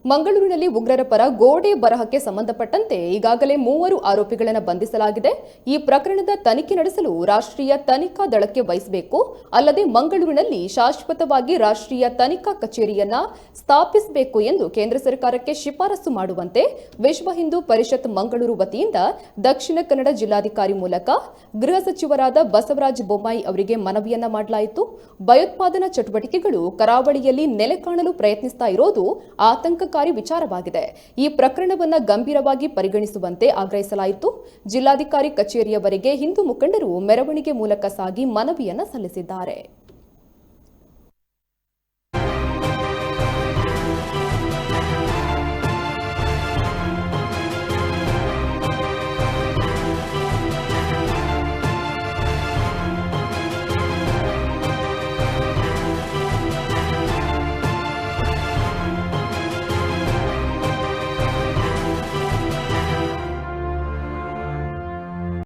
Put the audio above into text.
ಮಂಗಳೂರಿನಲ್ಲಿ ಉಗ್ರರ ಪರ ಗೋಡೆ ಬರಹಕ್ಕೆ ಸಂಬಂಧಪಟ್ಟಂತೆ ಈಗಾಗಲೇ 3 ಆರೋಪಿಗಳನ್ನು ಬಂಧಿಸಲಾಗಿದೆ. ಈ ಪ್ರಕರಣದ ತನಿಖೆ ನಡೆಸಲು ರಾಷ್ಟ್ರೀಯ ತನಿಖಾ ದಳಕ್ಕೆ ವಹಿಸಬೇಕು. ಅಲ್ಲದೆ ಮಂಗಳೂರಿನಲ್ಲಿ ಶಾಶ್ವತವಾಗಿ ರಾಷ್ಟ್ರೀಯ ತನಿಖಾ ಕಚೇರಿಯನ್ನ ಸ್ಥಾಪಿಸಬೇಕು ಎಂದು ಕೇಂದ್ರ ಸರ್ಕಾರಕ್ಕೆ ಶಿಫಾರಸು ಮಾಡುವಂತೆ ವಿಶ್ವ ಹಿಂದೂ ಪರಿಷತ್ ಮಂಗಳೂರು ವತಿಯಿಂದ ದಕ್ಷಿಣ ಕನ್ನಡ ಜಿಲ್ಲಾಧಿಕಾರಿ ಮೂಲಕ ಗೃಹ ಸಚಿವರಾದ ಬಸವರಾಜ ಬೊಮ್ಮಾಯಿ ಅವರಿಗೆ ಮನವಿಯನ್ನ ಮಾಡಲಾಯಿತು. ಭಯೋತ್ಪಾದನಾ ಚಟುವಟಿಕೆಗಳು ಕರಾವಳಿಯಲ್ಲಿ ನೆಲೆಕಾಣಲು ಪ್ರಯತ್ನಿಸ್ತಾ ಇರೋದು ಆತಂಕಕಾರಿ ವಿಚಾರವಾಗಿದೆ. ಈ ಪ್ರಕರಣವನ್ನು ಗಂಭೀರವಾಗಿ ಪರಿಗಣಿಸುವಂತೆ ಆಗ್ರಹಿಸಲಾಯಿತು. ಜಿಲ್ಲಾಧಿಕಾರಿ ಕಚೇರಿಯವರೆಗೆ ಹಿಂದೂ ಮುಖಂಡರು ಮೆರವಣಿಗೆ ಮೂಲಕ ಸಾಗಿ ಮನವಿಯನ್ನ ಸಲ್ಲಿಸಿದ್ದಾರೆ.